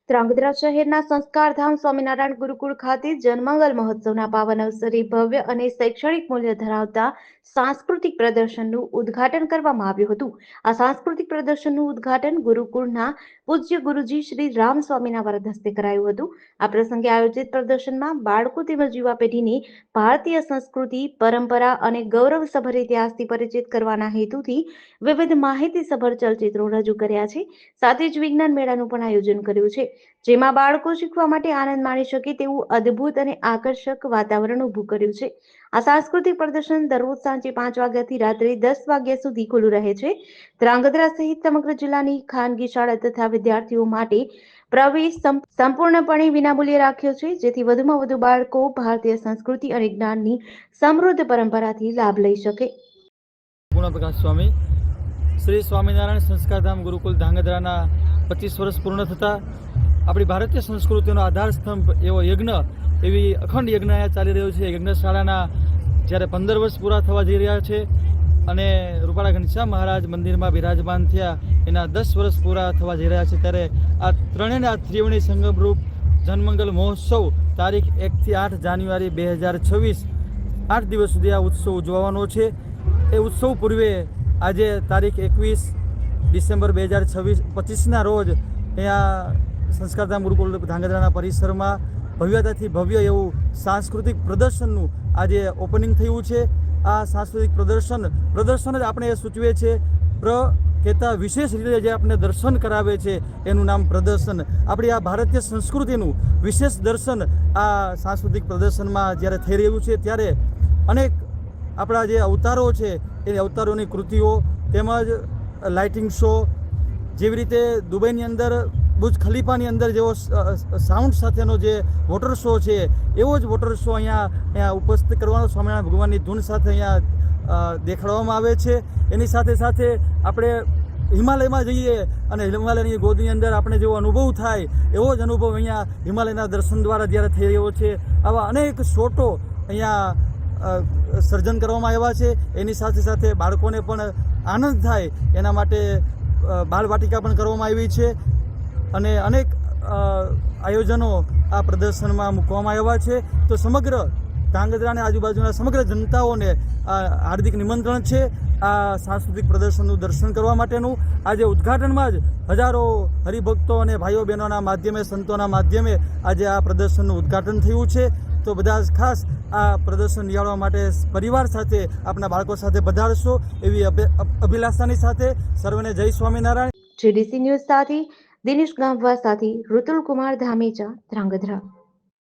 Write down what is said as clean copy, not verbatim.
ધ્રાંગધ્રા શહેરના સંસ્કારધામ સ્વામિનારાયણ ગુરુકુળ ખાતે જન્મંગલ મહોત્સવના પાવન અવસરે ભવ્ય અને શૈક્ષણિક મૂલ્ય ધરાવતા સાંસ્કૃતિક પ્રદર્શનનું ઉદ્ઘાટન કરવામાં આવ્યું હતું. આ સાંસ્કૃતિક પ્રદર્શનનું ઉદ્ઘાટન ગુરુકુળના પૂજ્ય ગુરુજી શ્રી રામ સ્વામીના વરદ હસ્તે કરાયું હતું. આ પ્રસંગે આયોજિત પ્રદર્શનમાં બાળકો તેમજ યુવા પેઢીને ભારતીય સંસ્કૃતિ, પરંપરા અને ગૌરવસભર ઇતિહાસથી પરિચિત કરવાના હેતુથી વિવિધ માહિતીસભર ચલચિત્રો રજૂ કર્યા છે. સાથે જ વિજ્ઞાન મેળાનું પણ આયોજન કર્યું છે, જેમાં બાળકો શીખવા માટે આનંદ માણી શકે તેવું અદ્ભુત અને આકર્ષક વાતાવરણ ઊભું કર્યું છે. આ સાંસ્કૃતિક પ્રદર્શન દરરોજ સાંજે 5 વાગ્યાથી રાત્રે 10 વાગ્યા સુધી ખુલ્લું રહે છે. ધ્રાંગધ્રા સહિત સમગ્ર જિલ્લાની ખાનગી શાળા તથા વિદ્યાર્થીઓ માટે પ્રવેશ સંપૂર્ણપણે વિનામૂલ્યે રાખ્યો છે, જેથી વધુમાં વધુ બાળકો ભારતીય સંસ્કૃતિ અને જ્ઞાનની સમૃદ્ધ પરંપરાથી લાભ લઈ શકે. પૂર્ણપ્રકાશ સ્વામી શ્રી સ્વામિનારાયણ સંસ્કારધામ ગુરુકુલ ધ્રાંગધ્રાના 25 વર્ષ પૂર્ણ થતા આપણી ભારતીય સંસ્કૃતિનો આધાર સ્તંભ એવો યજ્ઞ, એવી અખંડ યજ્ઞ અહીંયા ચાલી રહ્યો છે. યજ્ઞશાળાના જ્યારે 15 વર્ષ પૂરા થવા જઈ રહ્યા છે અને રૂપાળા ઘનશ્યામ મહારાજ મંદિરમાં બિરાજમાન થયા એના 10 વર્ષ પૂરા થવા જઈ રહ્યા છે, ત્યારે આ ત્રણેયના ત્રિવેણી સંગમરૂપ જન્મંગલ મહોત્સવ તારીખ 1 થી 8 જાન્યુઆરી 2026 8 દિવસ સુધી આ ઉત્સવ ઉજવવાનો છે. એ ઉત્સવ પૂર્વે આજે તારીખ 21 ડિસેમ્બર 2025ના રોજ અહીંયા સંસ્કારધામ ગુરુકુળ ધ્રાંગધ્રાના પરિસરમાં ભવ્યતાથી ભવ્ય એવું સાંસ્કૃતિક પ્રદર્શનનું આજે ઓપનિંગ થયું છે. આ સાંસ્કૃતિક પ્રદર્શન જ આપણે એ સૂચવે છે. કહેતા વિશેષ રીતે જે આપણે દર્શન કરાવે છે એનું નામ પ્રદર્શન. આપણી આ ભારતીય સંસ્કૃતિનું વિશેષ દર્શન આ સાંસ્કૃતિક પ્રદર્શનમાં જ્યારે થઈ રહ્યું છે, ત્યારે અનેક આપણા જે અવતારો છે એ અવતારોની કૃતિઓ તેમજ લાઇટિંગ શો, જેવી રીતે દુબઈની અંદર બુર્જ ખલીફાની અંદર જેવો સાઉન્ડ સાથેનો જે વોટર શો છે, એવો જ વોટર શો અહીંયા ઉપસ્થિત કરવાનો સ્વામિનારાયણ ભગવાનની ધૂન સાથે અહીંયા દેખાડવામાં આવે છે. એની સાથે સાથે આપણે હિમાલયમાં જઈએ અને હિમાલયની ગોદની અંદર આપણે જેવો અનુભવ થાય એવો જ અનુભવ અહીંયા હિમાલયના દર્શન દ્વારા જ્યારે થઈ રહ્યો છે. આવા અનેક શોટો અહીંયા સર્જન કરવામાં આવ્યા છે. એની સાથે સાથે બાળકોને પણ આનંદ થાય એના માટે બાળવાટિકા પણ કરવામાં આવી છે અને અનેક આયોજનો આ પ્રદર્શનમાં મૂકવામાં આવ્યા છે. તો સમગ્ર ધ્રાંગધ્રા અને આજુબાજુના સમગ્ર જનતાઓને હાર્દિક નિમંત્રણ છે આ સાંસ્કૃતિક પ્રદર્શનનું દર્શન કરવા માટેનું. આજે ઉદ્ઘાટનમાં જ હજારો હરિભક્તો અને ભાઈઓ બહેનોના માધ્યમે, સંતોના માધ્યમે આજે આ પ્રદર્શનનું ઉદ્ઘાટન થયું છે. તો બધા જ ખાસ આ પ્રદર્શન નિહાળવા માટે પરિવાર સાથે, આપણા બાળકો સાથે પધારશો એવી અભિલાષાની સાથે સર્વને જય સ્વામિનારાયણ. જીડીસી ન્યૂઝ સાથે દિનેશ ગામવા સાથે ઋતુલ કુમાર ધામેચા, ધ્રાંગધ્રા.